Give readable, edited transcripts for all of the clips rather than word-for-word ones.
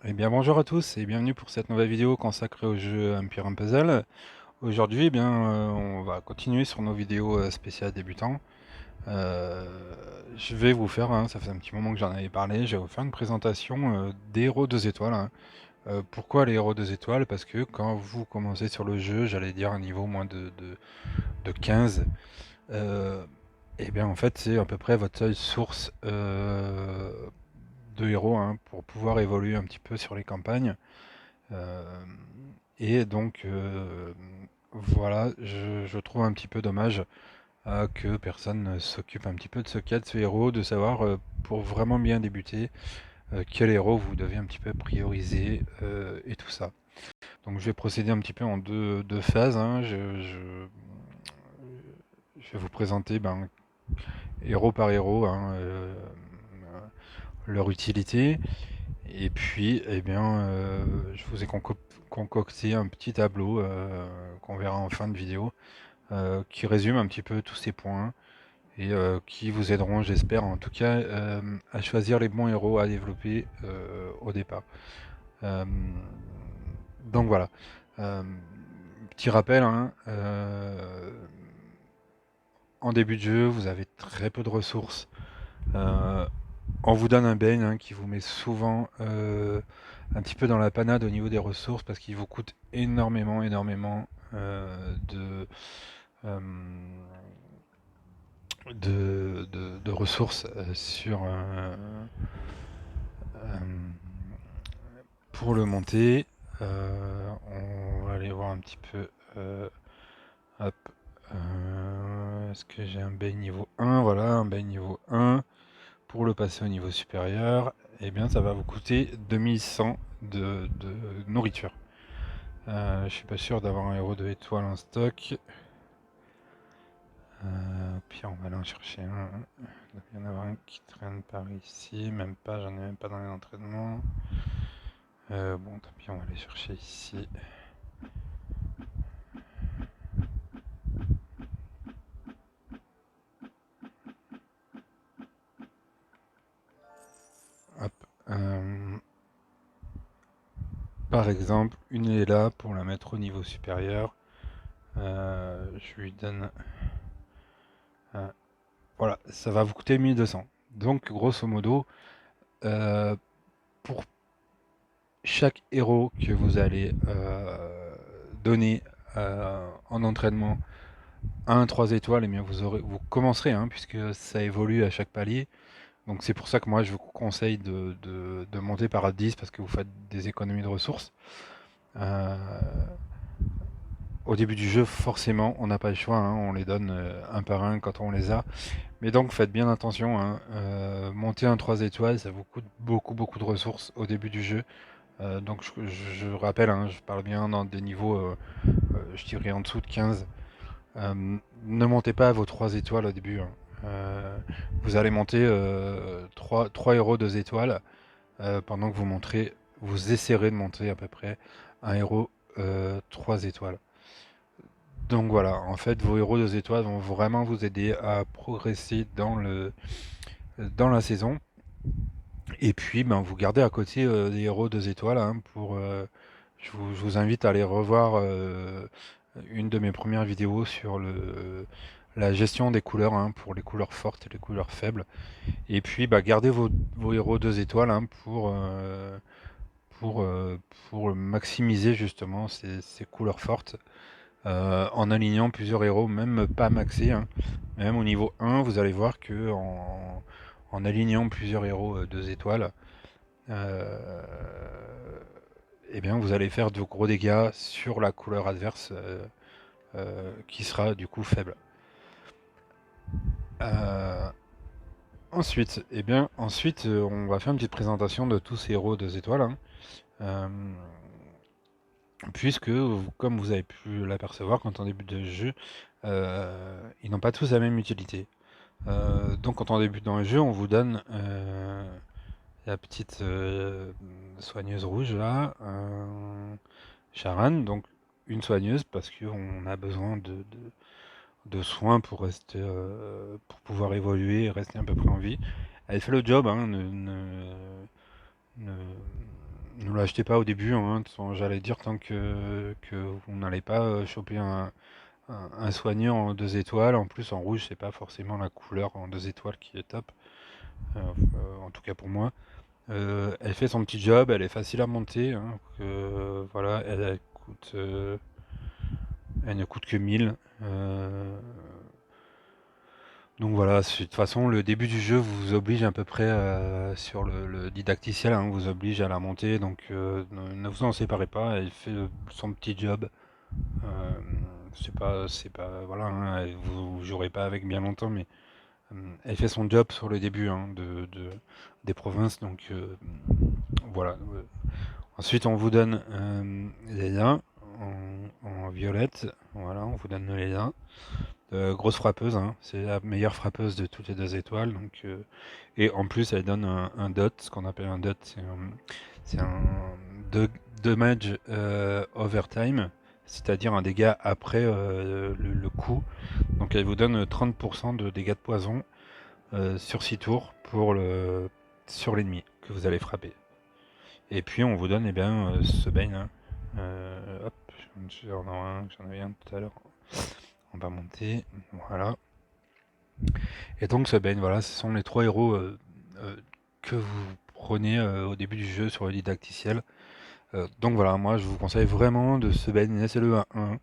Eh bien bonjour à tous et bienvenue pour cette nouvelle vidéo consacrée au jeu Empire and Puzzle. Aujourd'hui, on va continuer sur nos vidéos spéciales débutants. Euh, je vais vous faire, ça fait un petit moment que j'en avais parlé, je vais vous faire une présentation des héros 2 étoiles. Pourquoi les héros 2 étoiles? Parce que quand vous commencez sur le jeu, j'allais dire un niveau moins de 15, et bien en fait c'est à peu près votre seule source de héros, pour pouvoir évoluer un petit peu sur les campagnes. Euh, et donc, voilà, je trouve un petit peu dommage que personne ne s'occupe un petit peu de ce cas de ce héros, de savoir, pour vraiment bien débuter, quel héros vous devez un petit peu prioriser et tout ça. Donc je vais procéder un petit peu en deux phases. Je vais vous présenter héros par héros, leur utilité. Et puis, je vous ai concocté un petit tableau qu'on verra en fin de vidéo, qui résume un petit peu tous ces points et qui vous aideront, j'espère, en tout cas, à choisir les bons héros à développer au départ. Euh, donc voilà. Euh, Petit rappel, en début de jeu, vous avez très peu de ressources. Euh, On vous donne un bane, qui vous met souvent un petit peu dans la panade au niveau des ressources parce qu'il vous coûte énormément euh, de ressources euh, pour le monter. On va aller voir un petit peu. Hop. Est-ce que j'ai un bane niveau 1? Voilà, un bane niveau 1. Pour le passer au niveau supérieur, eh bien ça va vous coûter 2100 de nourriture. Je suis pas sûr d'avoir un héros de étoile en stock. Puis on va aller en chercher un. Il doit y en avoir un qui traîne par ici. Même pas, j'en ai même pas dans les entraînements. Bon, tant pis, on va aller chercher ici. Hop. Par exemple, une est là pour la mettre au niveau supérieur. Je lui donne. Voilà, ça va vous coûter 1200. Donc, grosso modo, pour chaque héros que vous allez donner en entraînement à 1 3 étoiles, et bien vous commencerez, puisque ça évolue à chaque palier. Donc c'est pour ça que moi je vous conseille de monter par 10 parce que vous faites des économies de ressources. Euh, Au début du jeu, forcément, on n'a pas le choix, on les donne un par un quand on les a. Mais donc faites bien attention, monter un 3 étoiles, ça vous coûte beaucoup de ressources au début du jeu. Donc je rappelle, je parle bien dans des niveaux, je dirais en dessous de 15. Ne montez pas à vos 3 étoiles au début. Vous allez monter 3 héros 2 étoiles pendant que vous essaierez de monter à peu près un héros 3 étoiles. Donc voilà, en fait, vos héros 2 étoiles vont vraiment vous aider à progresser dans la saison. Et puis, vous gardez à côté des héros 2 étoiles, je vous invite à aller revoir une de mes premières vidéos sur la gestion des couleurs, pour les couleurs fortes et les couleurs faibles. Et puis, gardez vos héros 2 étoiles, pour, euh, pour maximiser justement ces couleurs fortes, en alignant plusieurs héros, même pas maxés, même au niveau 1, vous allez voir que en alignant plusieurs héros 2 étoiles, euh, eh bien vous allez faire de gros dégâts sur la couleur adverse, qui sera du coup faible. Euh, ensuite, on va faire une petite présentation de tous ces héros 2 étoiles, euh, puisque, comme vous avez pu l'apercevoir quand on débute le jeu, ils n'ont pas tous la même utilité. Donc quand on débute dans le jeu, on vous donne la petite soigneuse rouge là, Charan, donc une soigneuse parce qu'on a besoin de soins pour rester, pour pouvoir évoluer et rester à peu près en vie. Elle fait le job, ne ne l'achetez pas au début, hein, de toute façon, j'allais dire tant que vous n'allez pas choper un soigneur en 2 étoiles. En plus, en rouge, c'est pas forcément la couleur en 2 étoiles qui est top, en tout cas pour moi. Elle fait son petit job, elle est facile à monter, hein, voilà, elle ne coûte que 1000. Donc voilà, de toute façon, le début du jeu vous oblige à peu près sur le didacticiel, hein, vous oblige à la monter, donc ne vous en séparez pas, elle fait son petit job. Euh, voilà, hein, vous jouerez pas avec bien longtemps, mais elle fait son job sur le début, hein, des provinces, donc voilà. Ensuite, on vous donne les nains en violette, voilà, on vous donne les nains. Grosse frappeuse, hein, c'est la meilleure frappeuse de toutes les 2 étoiles. Donc, et en plus, elle donne un dot, ce qu'on appelle un dot, c'est un damage overtime, c'est-à-dire un dégât après le coup. Donc elle vous donne 30% de dégâts de poison sur 6 tours sur l'ennemi que vous allez frapper. Et puis on vous donne ce Bane. Hein. Hop, j'en avais un tout à l'heure. On va monter, voilà. Et donc ce Bane, voilà, ce sont les 3 héros que vous prenez au début du jeu sur le didacticiel. Donc voilà, moi je vous conseille vraiment de ce Bane, laissez-le à 1.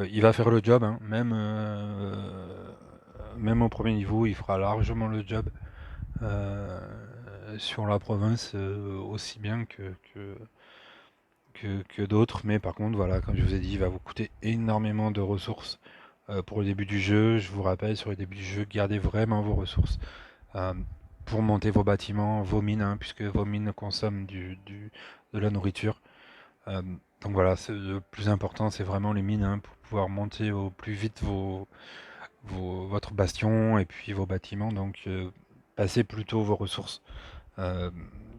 Il va faire le job, hein, même au premier niveau, il fera largement le job sur la province aussi bien que d'autres. Mais par contre, voilà, comme je vous ai dit, il va vous coûter énormément de ressources pour le début du jeu. Je vous rappelle, sur le début du jeu, gardez vraiment vos ressources euh, pour monter vos bâtiments, vos mines, hein, puisque vos mines consomment de la nourriture. Euh, donc voilà, le plus important, c'est vraiment les mines, hein, pour pouvoir monter au plus vite votre bastion et puis vos bâtiments. Donc passez plutôt vos ressources euh,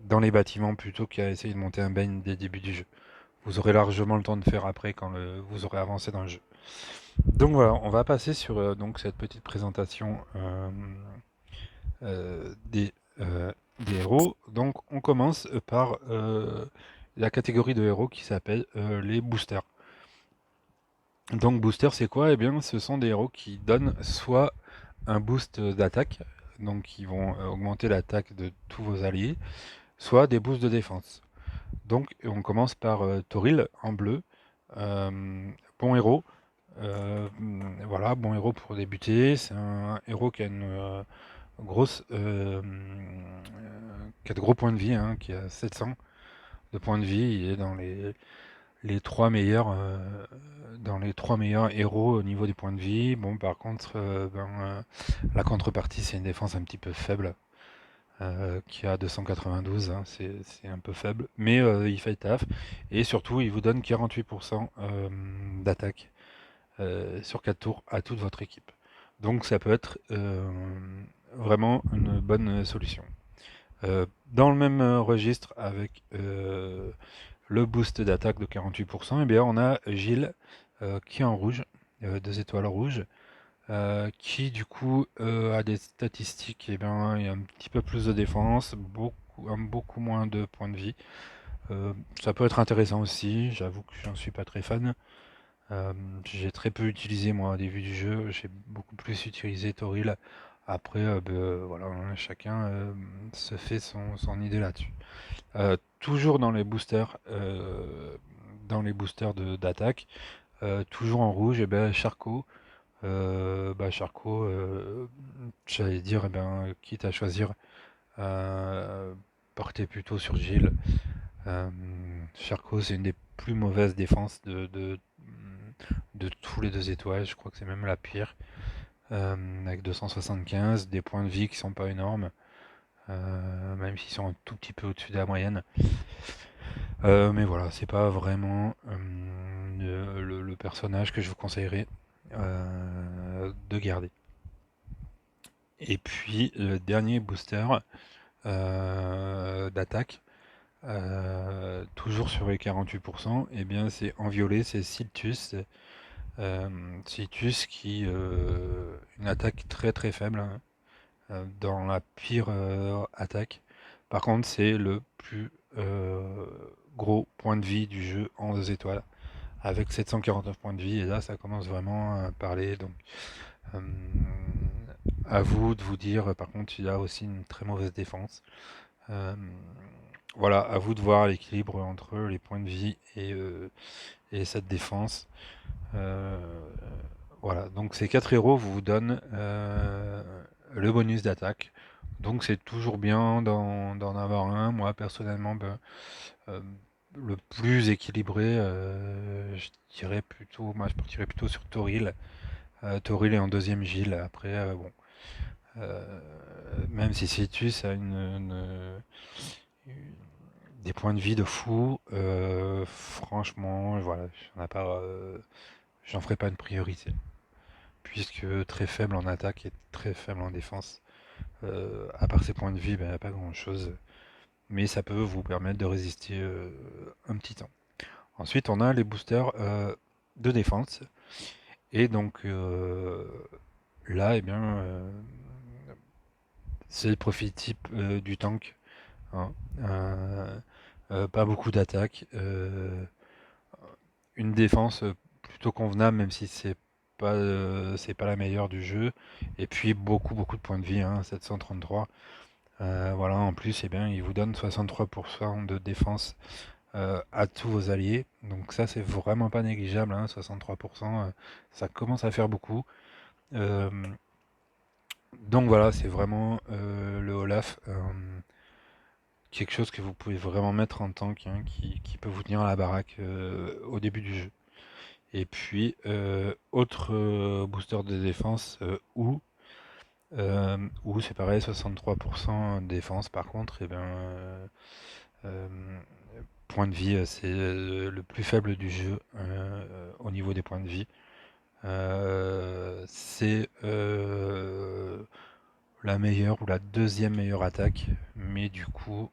dans les bâtiments plutôt qu'à essayer de monter un bane dès le début du jeu. Vous aurez largement le temps de faire après quand vous aurez avancé dans le jeu. Donc voilà, on va passer sur donc cette petite présentation euh, des, euh, des héros. Donc on commence par la catégorie de héros qui s'appelle les boosters. Donc booster c'est quoi? Eh bien ce sont des héros qui donnent soit un boost d'attaque, donc qui vont augmenter l'attaque de tous vos alliés, soit des boosts de défense. Donc on commence par Toril en bleu. Bon héros. Voilà, bon héros pour débuter. C'est un héros qui a une qui a de gros points de vie, hein, qui a 700 de points de vie. Il est les 3 meilleurs héros au niveau des points de vie. Bon, par contre, la contrepartie, c'est une défense un petit peu faible, qui a 292, hein, c'est un peu faible, mais il fait le taf. Et surtout, il vous donne 48% d'attaque sur 4 tours à toute votre équipe. Donc ça peut être vraiment une bonne solution. Dans le même registre avec le boost d'attaque de 48%, et bien on a Gilles qui est en rouge, 2 étoiles rouges, qui du coup a des statistiques, et bien il y a un petit peu plus de défense, beaucoup moins de points de vie. Ça peut être intéressant aussi, j'avoue que j'en suis pas très fan. J'ai très peu utilisé moi au début du jeu, j'ai beaucoup plus utilisé Toril. Après, voilà, hein, chacun se fait son idée là-dessus. Toujours dans les boosters d'attaque, toujours en rouge, et ben Charcot. Charcot, j'allais dire, quitte à choisir, euh, porter plutôt sur Gilles. Euh, Charcot, c'est une des plus mauvaises défenses de tous les 2 étoiles. Je crois que c'est même la pire. Avec 275, des points de vie qui sont pas énormes, même s'ils sont un tout petit peu au-dessus de la moyenne. Mais voilà, c'est pas vraiment le personnage que je vous conseillerais de garder. Et puis le dernier booster d'attaque, toujours sur les 48%, et bien c'est en violet, c'est Siltus. Siltus qui une attaque très très faible, hein, dans la pire attaque. Par contre, c'est le plus gros points de vie du jeu en 2 étoiles, avec 749 points de vie, et là ça commence vraiment à parler, donc euh, à vous de vous dire, par contre il a aussi une très mauvaise défense. Euh, voilà, à vous de voir l'équilibre entre les points de vie et cette défense. Euh, voilà, donc ces 4 héros vous donnent le bonus d'attaque. Donc c'est toujours bien d'en avoir un. Moi personnellement, euh, le plus équilibré, je dirais plutôt, moi je partirais plutôt sur Toril. Toril est en deuxième Gilles. Après, bon, euh, même si Citus a des points de vie de fou, franchement, voilà, j'en ferai pas une priorité, puisque très faible en attaque et très faible en défense. À part ses points de vie, il n'y a pas grand chose, mais ça peut vous permettre de résister un petit temps. Ensuite, on a les boosters de défense, et donc là, eh bien, c'est le profil type du tank, hein. Pas beaucoup d'attaque, une défense plutôt convenable, même si c'est pas la meilleure du jeu, et puis beaucoup de points de vie, hein, 733. Voilà, en plus, eh bien, il vous donne 63% de défense à tous vos alliés. Donc ça, c'est vraiment pas négligeable, hein, 63%, ça commence à faire beaucoup. Euh, donc voilà, c'est vraiment le Olaf, quelque chose que vous pouvez vraiment mettre en tank, hein, qui peut vous tenir à la baraque au début du jeu. Et puis, autre booster de défense, ou c'est pareil, 63% de défense. Par contre, et ben, euh, point de vie, c'est le plus faible du jeu au niveau des points de vie. C'est la meilleure ou la deuxième meilleure attaque, mais du coup,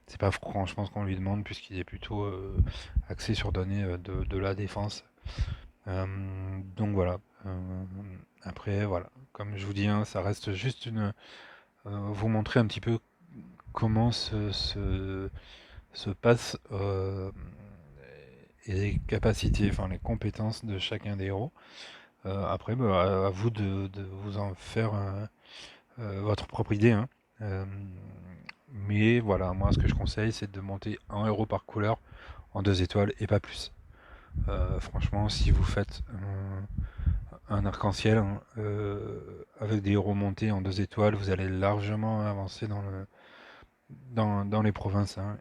c'est pas franchement ce qu'on lui demande, puisqu'il est plutôt axé sur donner de la défense. Donc voilà. Euh, Après, voilà. Comme je vous dis, hein, ça reste juste vous montrer un petit peu comment se passe et les capacités, enfin les compétences de chacun des héros. Après, à vous de vous en faire votre propre idée, hein. Euh, mais voilà, moi ce que je conseille, c'est de monter un héros par couleur en 2 étoiles et pas plus. Franchement, si vous faites un arc-en-ciel, hein, avec des héros montés en 2 étoiles, vous allez largement avancer dans les provinces, hein.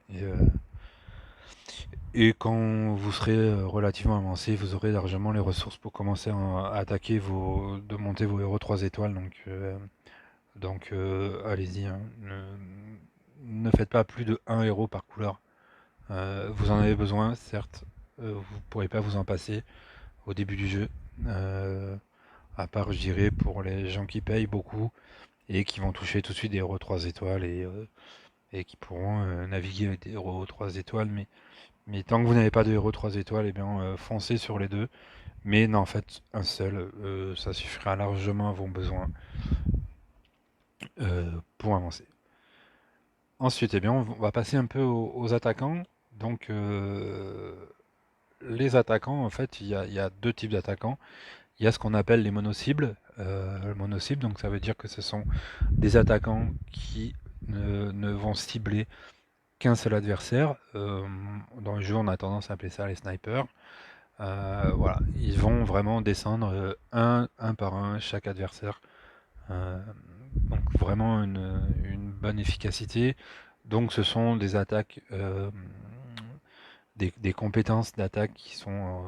Et quand vous serez relativement avancé, vous aurez largement les ressources pour commencer à attaquer de monter vos héros 3 étoiles. Donc allez-y, hein. Ne faites pas plus de un héros par couleur. Vous en avez besoin, certes, vous ne pourrez pas vous en passer au début du jeu. Euh, à part, je dirais, pour les gens qui payent beaucoup et qui vont toucher tout de suite des héros 3 étoiles et qui pourront naviguer avec des héros 3 étoiles. Mais tant que vous n'avez pas de héros 3 étoiles, eh bien, foncez sur les deux. Mais non, en fait, un seul, ça suffira largement à vos besoins pour avancer. Ensuite, eh bien, on va passer un peu aux attaquants. Donc, les attaquants, en fait, il y a deux types d'attaquants. Il y a ce qu'on appelle les monocibles. Le monocible, donc ça veut dire que ce sont des attaquants qui ne vont cibler qu'un seul adversaire. Dans le jeu, on a tendance à appeler ça les snipers. Voilà, ils vont vraiment descendre un par un chaque adversaire. Euh, donc vraiment une bonne efficacité. Donc ce sont des attaques, des compétences d'attaque qui sont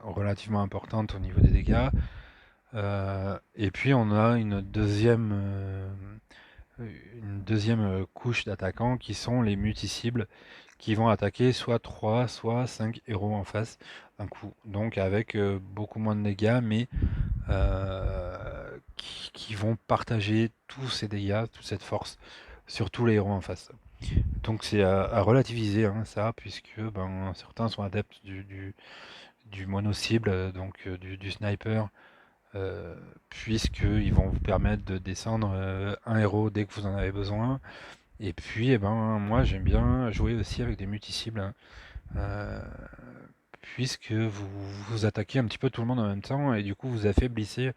relativement importantes au niveau des dégâts. Et puis on a une deuxième couche d'attaquants qui sont les multi-cibles, qui vont attaquer soit 3 soit 5 héros en face d'un coup. Donc avec beaucoup moins de dégâts, mais qui vont partager tous ces dégâts, toute cette force sur tous les héros en face. Donc c'est à relativiser, hein, ça, puisque ben, certains sont adeptes du mono-cible, donc du sniper, puisqu'ils vont vous permettre de descendre un héros dès que vous en avez besoin. Et puis, moi, j'aime bien jouer aussi avec des multi-cibles, hein, euh, puisque vous attaquez un petit peu tout le monde en même temps, et du coup, vous affaiblissez,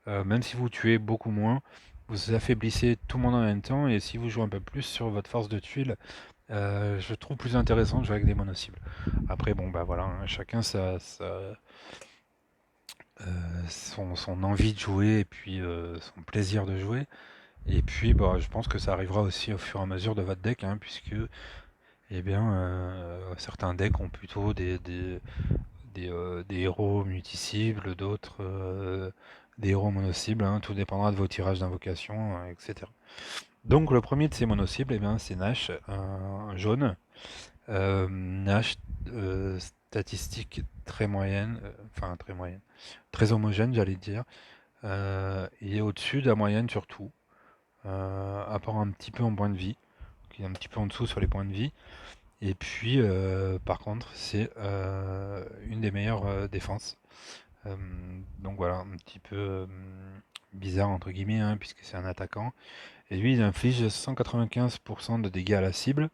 même si vous tuez beaucoup moins, vous affaiblissez tout le monde en même temps, et si vous jouez un peu plus sur votre force de tuile, je trouve plus intéressant de jouer avec des mono-cibles. Après, bon, bah voilà, hein, chacun son envie de jouer, et puis son plaisir de jouer. Et puis, bah, je pense que ça arrivera aussi au fur et à mesure de votre deck, hein, puisque eh bien, certains decks ont plutôt des héros multi-cibles, d'autres des héros mono-cibles, hein, tout dépendra de vos tirages d'invocation, etc. Donc le premier de ces mono-cibles, eh bien, c'est Nash, un jaune. Nash, statistique très moyenne, enfin très moyenne, très homogène, j'allais dire. Il est au-dessus de la moyenne sur tout, à part un petit peu en points de vie, qui est un petit peu en dessous sur les points de vie. Et puis, par contre, c'est une des meilleures défenses. Euh, donc voilà, un petit peu bizarre entre guillemets, hein, puisque c'est un attaquant. Et lui, il inflige 195% de dégâts à la cible.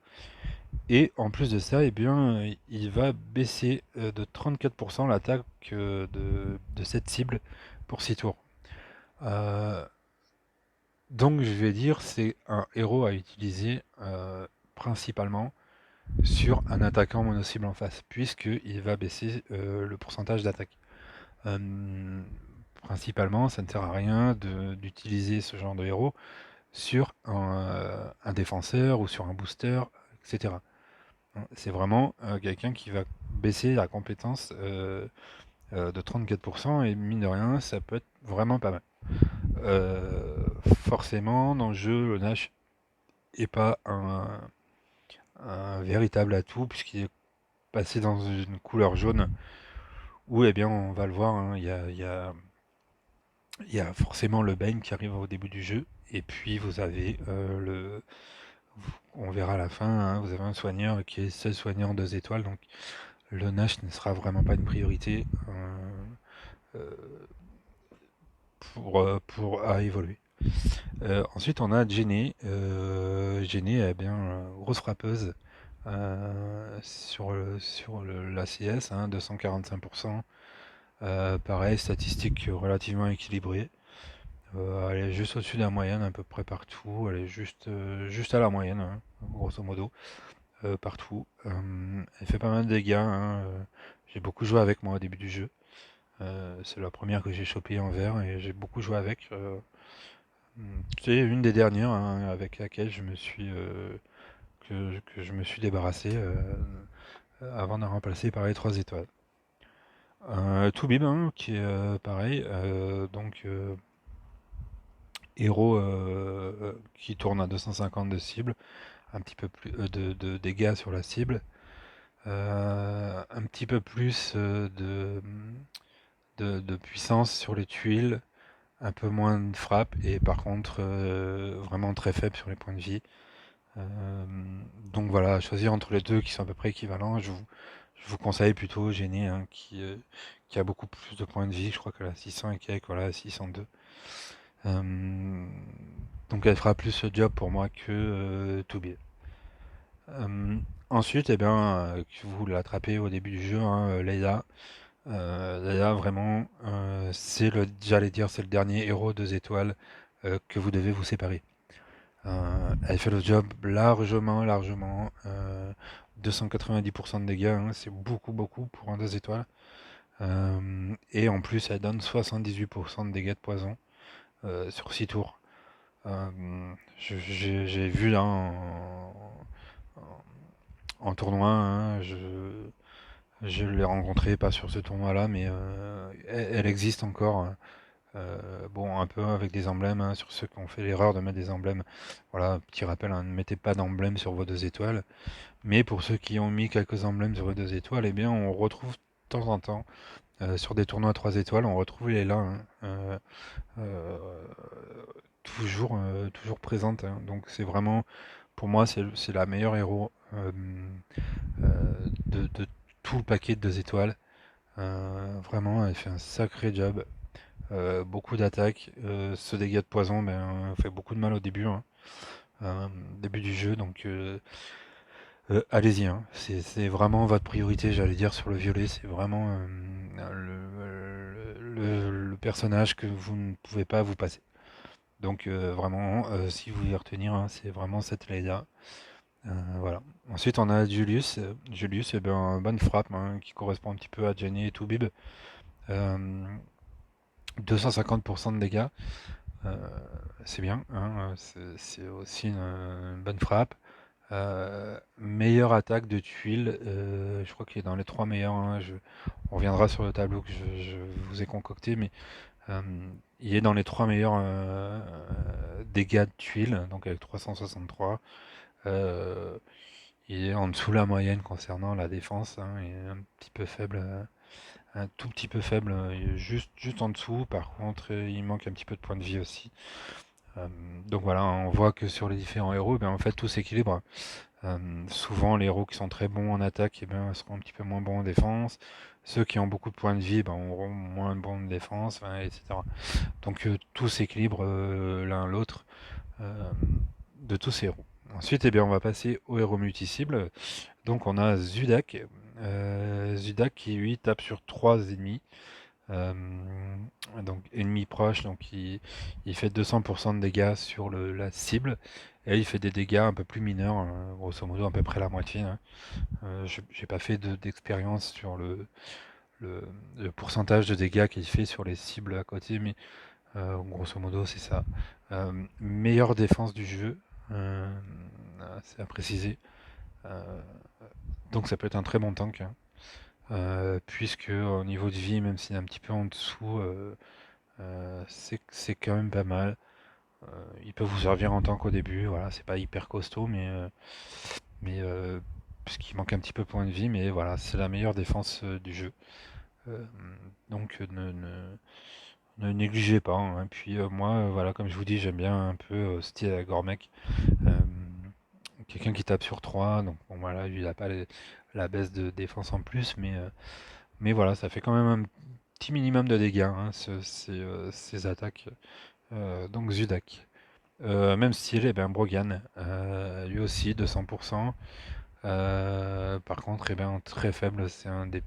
Et en plus de ça, eh bien, il va baisser de 34% l'attaque de cette cible pour 6 tours. Euh, donc je vais dire c'est un héros à utiliser principalement sur un attaquant mono-cible en face, puisqu'il va baisser le pourcentage d'attaque. Euh, Principalement, ça ne sert à rien d'utiliser ce genre de héros sur un défenseur ou sur un booster, etc. C'est vraiment quelqu'un qui va baisser la compétence de 34%, et mine de rien, ça peut être vraiment pas mal. Euh, Forcément, dans le jeu, le Nash n'est pas un véritable atout, puisqu'il est passé dans une couleur jaune, où, eh bien, on va le voir, hein, il y a forcément le Bane qui arrive au début du jeu, et puis vous avez on verra à la fin, hein, vous avez un soigneur qui est seul soigneur 2 étoiles, donc le Nash ne sera vraiment pas une priorité euh, à évoluer. Ensuite, on a Jenny. Jenny est bien grosse frappeuse sur l'ACS, hein, 245%. Pareil, statistique relativement équilibrée. Elle est juste au-dessus de la moyenne à peu près partout. Elle est juste à la moyenne, hein, grosso modo, partout. Elle fait pas mal de dégâts, hein. J'ai beaucoup joué avec moi au début du jeu. C'est la première que j'ai chopée en vert et j'ai beaucoup joué avec. C'est une des dernières, hein, avec laquelle que je me suis débarrassé avant de remplacer par les 3 étoiles. Toubib, hein, qui est pareil, donc héros qui tourne à 250 de cible, un petit peu plus de dégâts sur la cible, un petit peu plus de puissance sur les tuiles, un peu moins de frappe, et par contre vraiment très faible sur les points de vie. Euh, donc voilà, choisir entre les deux qui sont à peu près équivalents, je vous conseille plutôt Genie, hein, qui a beaucoup plus de points de vie, je crois qu'elle a 600 et quelques, voilà, 602. Euh, donc elle fera plus le job pour moi que Toubier. Euh, Ensuite, eh bien, que vous l'attrapez au début du jeu, hein, Leila. Leila, vraiment, j'allais dire, c'est le dernier héros 2 étoiles que vous devez vous séparer. Elle fait le job largement. 290% de dégâts, hein, c'est beaucoup pour un 2 étoiles. Et en plus, elle donne 78% de dégâts de poison sur 6 tours. J'ai vu là en tournoi, hein, je l'ai rencontrée, pas sur ce tournoi-là, mais elle existe encore, hein. Bon, un peu avec des emblèmes, hein, sur ceux qui ont fait l'erreur de mettre des emblèmes. Voilà, petit rappel, hein, ne mettez pas d'emblèmes sur vos 2 étoiles. Mais pour ceux qui ont mis quelques emblèmes sur vos 2 étoiles, eh bien, on retrouve de temps en temps, sur des tournois 3 étoiles, on retrouve les là, hein, euh, toujours présente, hein. Donc c'est vraiment, pour moi, c'est la meilleure héros de tout le paquet de 2 étoiles. Vraiment, elle fait un sacré job. Beaucoup d'attaques. Ce dégât de poison fait beaucoup de mal au début, hein. euh, début du jeu, donc allez-y, hein. C'est vraiment votre priorité, j'allais dire, sur le violet. C'est vraiment le personnage que vous ne pouvez pas vous passer. Donc vraiment, si vous voulez retenir, hein, c'est vraiment cette Leïla. Voilà. Ensuite, on a Julius. Julius, eh ben, bonne frappe, hein, qui correspond un petit peu à Jenny et Toubib. Euh, 250% de dégâts, euh, c'est bien, hein, c'est aussi une bonne frappe. Meilleure attaque de tuiles, je crois qu'il est dans les trois meilleurs, hein, on reviendra sur le tableau que je vous ai concocté, mais euh, il est dans les trois meilleurs dégâts de tuiles, donc avec 363. Euh, il est en dessous de la moyenne concernant la défense, hein, il est un petit peu faible, un tout petit peu faible, juste en dessous. Par contre, il manque un petit peu de points de vie aussi. Euh, donc voilà, on voit que sur les différents héros, ben, en fait, tout s'équilibre. Souvent, les héros qui sont très bons en attaque, eh ben, seront un petit peu moins bons en défense. Ceux qui ont beaucoup de points de vie, ben, auront moins de bons de défense, enfin, etc. Donc tout s'équilibre l'un l'autre euh, de tous ces héros. Ensuite, eh bien, on va passer aux héros multi-cibles. Donc on a Zudak. Zudak qui lui tape sur 3 ennemis. Euh, donc ennemi proche, donc il fait 200% de dégâts sur la cible. Et il fait des dégâts un peu plus mineurs, hein, grosso modo à peu près la moitié, hein. J'ai pas fait d'expérience sur le, le pourcentage de dégâts qu'il fait sur les cibles à côté, mais grosso modo c'est ça. Meilleure défense du jeu, euh, c'est à préciser. Euh, donc ça peut être un très bon tank, hein. Puisque au niveau de vie, même s'il est un petit peu en dessous, c'est quand même pas mal. Il peut vous servir en tank au début, voilà, c'est pas hyper costaud, mais puisqu'il manque un petit peu de points de vie, mais voilà, c'est la meilleure défense du jeu. Euh, donc ne négligez pas, hein. Puis moi, voilà, comme je vous dis, j'aime bien un peu style Gormek. Euh, Quelqu'un qui tape sur 3 donc bon, voilà, lui il a pas la baisse de défense en plus, mais voilà, ça fait quand même un petit minimum de dégâts, hein, ces attaques. Donc Zudak. Même style, eh ben, Brogan, lui aussi 200%. Par contre, eh ben, très faible, c'est un des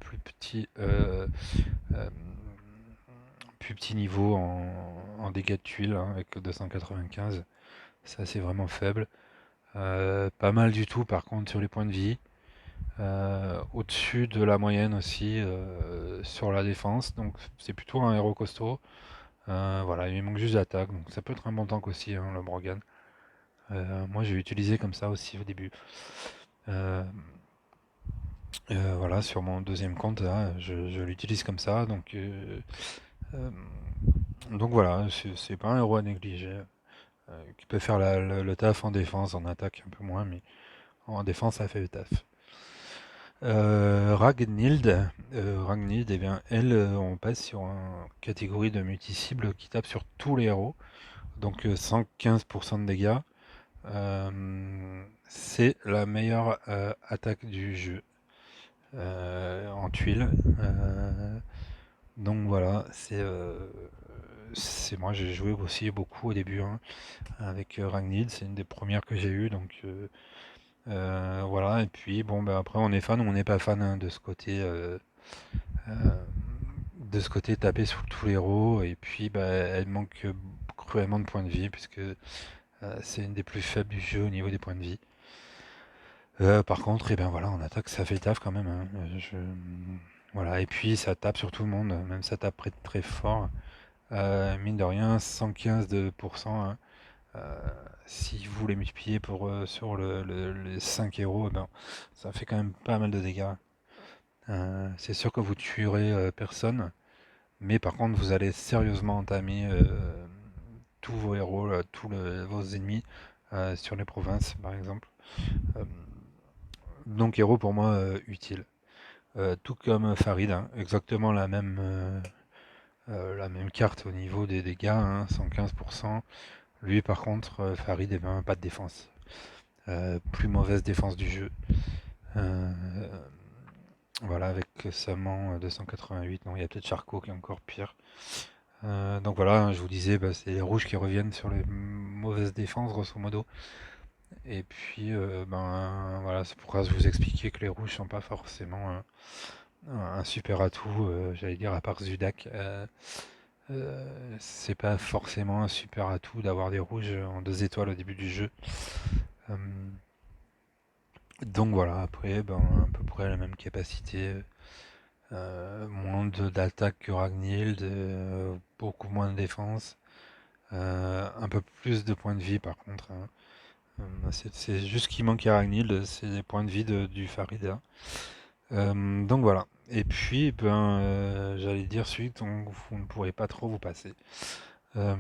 euh, plus petits niveaux en dégâts de tuiles, hein, avec 295. Ça, c'est vraiment faible. Pas mal du tout, par contre, sur les points de vie. Au-dessus de la moyenne aussi sur la défense, donc c'est plutôt un héros costaud. Voilà, il manque juste d'attaque, donc ça peut être un bon tank aussi, hein, le Brogan. Moi, j'ai utilisé comme ça aussi au début. Euh, voilà, sur mon deuxième compte, là, je l'utilise comme ça, euh, donc voilà, c'est pas un héros à négliger, qui peut faire le taf en défense, en attaque un peu moins, mais en défense, ça fait le taf. Ragnhild, eh bien, elle, on passe sur une catégorie de multi-cible qui tape sur tous les héros, donc 115% de dégâts. C'est la meilleure attaque du jeu en tuiles. Donc voilà, c'est moi j'ai joué aussi beaucoup au début, hein, avec Ragnhild, c'est une des premières que j'ai eues, donc voilà. Et puis bon, ben après on est fan ou on n'est pas fan, hein, euh, de ce côté taper sur tous les héros, et puis bah, elle manque cruellement de points de vie puisque c'est une des plus faibles du jeu au niveau des points de vie. Par contre, et ben voilà, en attaque, ça fait le taf quand même, hein. Voilà, et puis ça tape sur tout le monde, même ça tape très fort. Mine de rien, 115 hein. Euh, Si vous les multipliez sur les 5 héros, eh ben, ça fait quand même pas mal de dégâts. C'est sûr que vous tuerez personne, mais par contre, vous allez sérieusement entamer tous vos héros, vos ennemis sur les provinces, par exemple. Euh, donc héros pour moi utile. Tout comme Farid, hein, exactement la même carte au niveau des dégâts, hein, 115%. Lui par contre, Farid, eh ben, pas de défense. Plus mauvaise défense du jeu. Euh, voilà, avec seulement 288. Non, il y a peut-être Charcot qui est encore pire. Donc voilà, hein, je vous disais, bah, c'est les rouges qui reviennent sur les mauvaises défenses, grosso modo. Et puis, ben voilà, c'est pourquoi je vous expliquais que les rouges sont pas forcément un super atout, j'allais dire, à part Zudak. C'est pas forcément un super atout d'avoir des rouges en 2 étoiles au début du jeu. Euh, donc voilà, après, ben, à peu près la même capacité. Moins d'attaque que Ragnhild, beaucoup moins de défense, un peu plus de points de vie par contre, hein. C'est juste ce qui manque à Ragnhild, c'est les points de vie du Farida. Donc voilà. Et puis, ben, j'allais dire celui dont vous ne pourrez pas trop vous passer. Euh,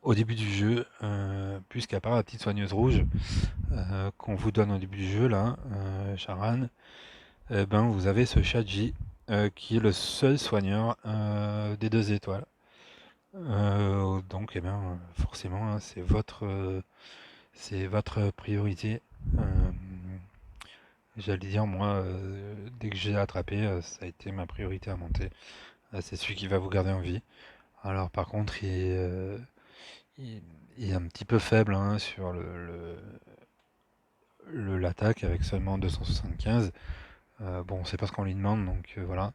Au début du jeu, puisqu'à part la petite soigneuse rouge qu'on vous donne au début du jeu, là, Charan, ben, vous avez ce Shaji qui est le seul soigneur des 2 étoiles. Donc, eh bien, forcément, hein, c'est votre priorité. Euh, J'allais dire, moi, dès que j'ai attrapé, ça a été ma priorité à monter. C'est celui qui va vous garder en vie. Alors, par contre, il- il est un petit peu faible hein, sur l'attaque avec seulement 275. Bon, c'est pas ce qu'on lui demande, donc voilà.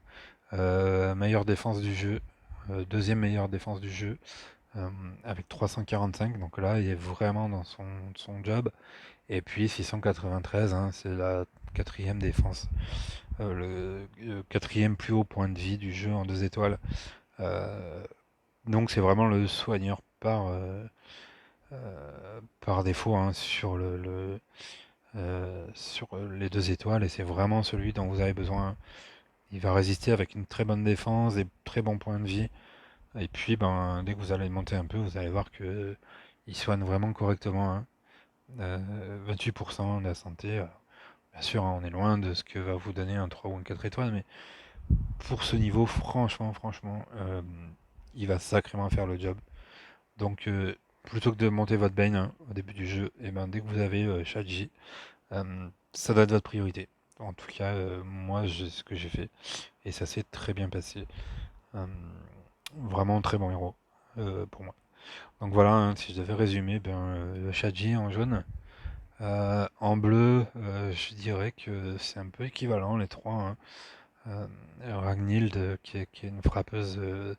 Meilleure défense du jeu, deuxième meilleure défense du jeu, euh, avec 345. Donc là, il est vraiment dans son job. Et puis 693, hein, c'est la quatrième défense, le quatrième plus haut point de vie du jeu en 2 étoiles. Euh, donc c'est vraiment le soigneur par défaut hein, sur les 2 étoiles et c'est vraiment celui dont vous avez besoin. Il va résister avec une très bonne défense, des très bons points de vie. Et puis ben, dès que vous allez monter un peu, vous allez voir que il soigne vraiment correctement, hein. 28% de la santé. Bien sûr, hein, on est loin de ce que va vous donner un 3 ou un 4 étoiles, mais pour ce niveau, franchement, il va sacrément faire le job. Donc, plutôt que de monter votre Bane hein, au début du jeu, et ben, dès que vous avez Shaji, ça doit être votre priorité. En tout cas, moi, ce que j'ai fait, et ça s'est très bien passé. Euh, Vraiment très bon héros pour moi. Donc voilà, hein, si je devais résumer, ben, le Shaji en jaune. En bleu, je dirais que c'est un peu équivalent les trois, hein. Ragnhild, qui est une frappeuse euh,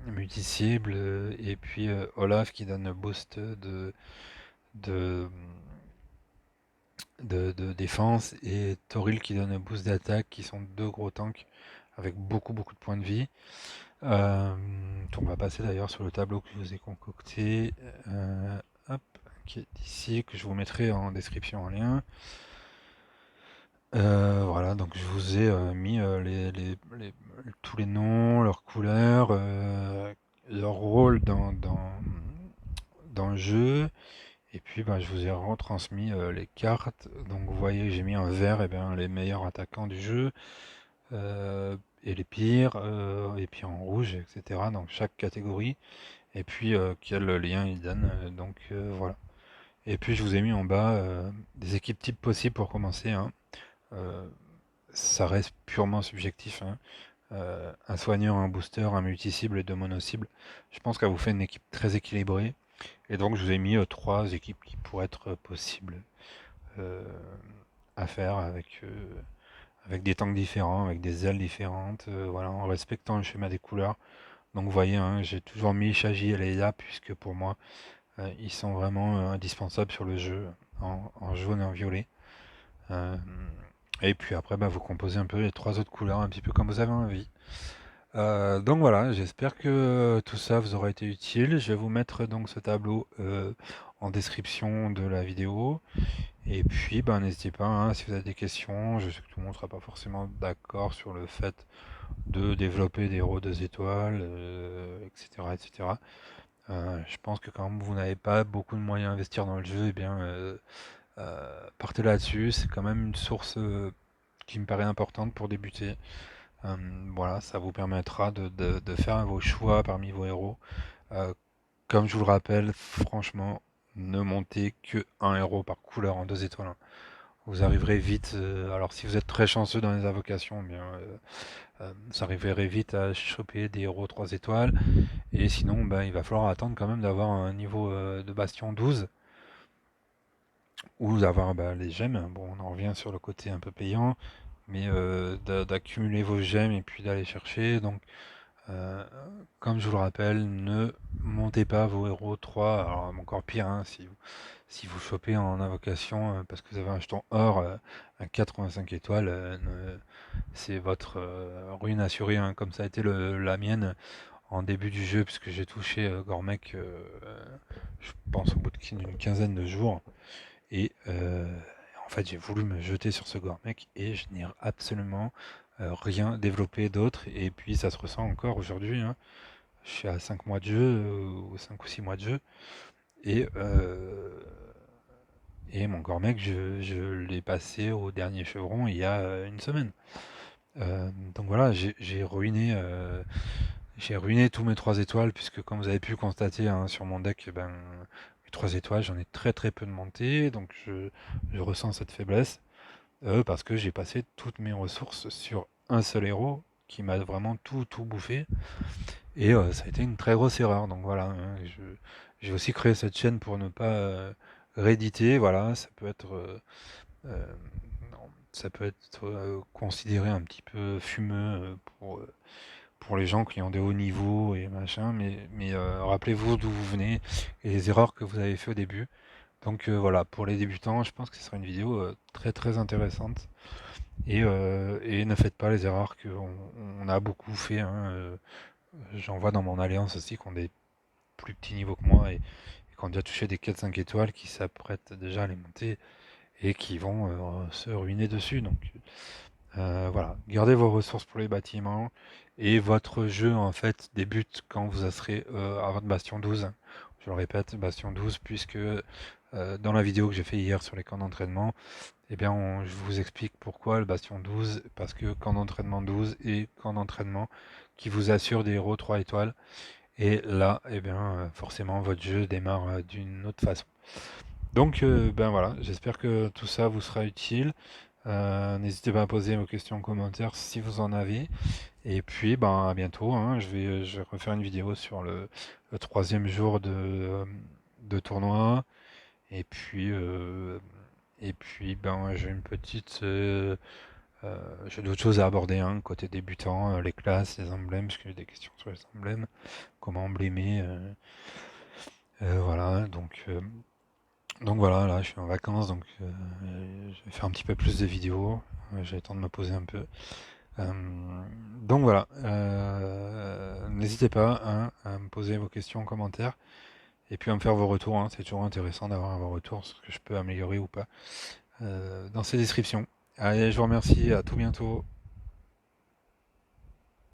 multi-cible, et puis Olaf qui donne le boost de, de défense, et Toril qui donne le boost d'attaque, qui sont deux gros tanks avec beaucoup de points de vie. On va passer d'ailleurs sur le tableau que je vous ai concocté, hop, qui est ici, que je vous mettrai en description en lien. Voilà, donc je vous ai mis tous les noms, leurs couleurs, leur rôle dans le jeu, et puis bah, je vous ai retransmis les cartes. Donc vous voyez, j'ai mis en vert et bien, les meilleurs attaquants du jeu, et les pires, et puis en rouge, etc. Donc chaque catégorie, et puis quel lien ils donnent. Donc voilà. Et puis je vous ai mis en bas des équipes types possibles pour commencer, hein. Euh, Ça reste purement subjectif, hein. Un soigneur, un booster, un multi-cible et deux mono-cibles. Je pense qu'elle vous fait une équipe très équilibrée. Et donc je vous ai mis trois équipes qui pourraient être possibles euh, à faire avec des tanks différents, avec des ailes différentes, voilà, en respectant le schéma des couleurs. Donc vous voyez, hein, j'ai toujours mis Shaji et Leia, puisque pour moi, ils sont vraiment indispensables sur le jeu, en jaune et en violet. Euh, et puis après, bah, vous composez un peu les trois autres couleurs, un petit peu comme vous avez envie. Donc voilà, j'espère que tout ça vous aura été utile. Je vais vous mettre donc ce tableau en description de la vidéo. Et puis, ben, n'hésitez pas, hein, si vous avez des questions. Je sais que tout le monde ne sera pas forcément d'accord sur le fait de développer des héros 2 étoiles, etc., etc. Je pense que quand vous n'avez pas beaucoup de moyens à investir dans le jeu, eh bien, partez là-dessus. C'est quand même une source qui me paraît importante pour débuter. Euh, voilà, ça vous permettra de faire vos choix parmi vos héros. Euh, Comme je vous le rappelle, franchement, ne montez que un héros par couleur en 2 étoiles, hein. Vous arriverez vite, alors si vous êtes très chanceux dans les invocations, bien, ça arriverait vite à choper des héros 3 étoiles. Et sinon, ben, il va falloir attendre quand même d'avoir un niveau de bastion 12 ou d'avoir bah, les gemmes. Bon, on en revient sur le côté un peu payant, mais d'accumuler vos gemmes et puis d'aller chercher. Donc, euh, comme je vous le rappelle, ne montez pas vos héros 3. Alors, encore pire, hein, si vous chopez en invocation parce que vous avez un jeton or, un 85 étoiles, c'est votre ruine assurée, hein, comme ça a été la mienne en début du jeu, puisque j'ai touché Gormek, je pense au bout d'une quinzaine de jours. Et en fait, j'ai voulu me jeter sur ce Gormek et je n'ai absolument rien développé d'autre. Et puis, ça se ressent encore aujourd'hui, hein. Je suis à 5 mois de jeu, ou 5 ou 6 mois de jeu. Et, et mon Gormek, je l'ai passé au dernier chevron il y a une semaine. Donc voilà, j'ai ruiné tous mes 3 étoiles, puisque comme vous avez pu constater hein, sur mon deck, ben, mes 3 étoiles, j'en ai très très peu de montées, donc je ressens cette faiblesse, parce que j'ai passé toutes mes ressources sur un seul héros, qui m'a vraiment tout bouffé, et ça a été une très grosse erreur, donc voilà, hein, j'ai aussi créé cette chaîne pour ne pas rééditer, voilà, euh, ça peut être considéré un petit peu fumeux pour les gens qui ont des hauts niveaux et machin, mais rappelez-vous d'où vous venez et les erreurs que vous avez fait au début. Donc voilà, pour les débutants, je pense que ce sera une vidéo très très intéressante. Et ne faites pas les erreurs qu'on a beaucoup fait, hein. J'en vois dans mon alliance aussi qui ont des plus petits niveaux que moi et qui ont déjà touché des 4-5 étoiles, qui s'apprêtent déjà à les monter et qui vont se ruiner dessus. Donc voilà, gardez vos ressources pour les bâtiments et votre jeu en fait débute quand vous serez à votre bastion 12. Je le répète, bastion 12, puisque dans la vidéo que j'ai fait hier sur les camps d'entraînement, eh bien je vous explique pourquoi le bastion 12, parce que camp d'entraînement 12 et camp d'entraînement qui vous assure des héros 3 étoiles. Et là, eh bien forcément votre jeu démarre d'une autre façon. Donc ben voilà, j'espère que tout ça vous sera utile. N'hésitez pas à poser vos questions en commentaire si vous en avez. Et puis, ben, à bientôt, hein. Je vais refaire une vidéo sur le troisième jour de tournoi. Et puis, ben, j'ai une petite... j'ai d'autres choses à aborder, hein, côté débutant, les classes, les emblèmes, parce que j'ai des questions sur les emblèmes, comment emblémer. Voilà, donc voilà, là, je suis en vacances, donc je vais faire un petit peu plus de vidéos. J'ai le temps de me poser un peu. Euh, donc voilà, n'hésitez pas hein, à me poser vos questions en commentaire et puis à me faire vos retours, hein. C'est toujours intéressant d'avoir vos retours, ce que je peux améliorer ou pas dans ces descriptions. Allez, je vous remercie, à tout bientôt.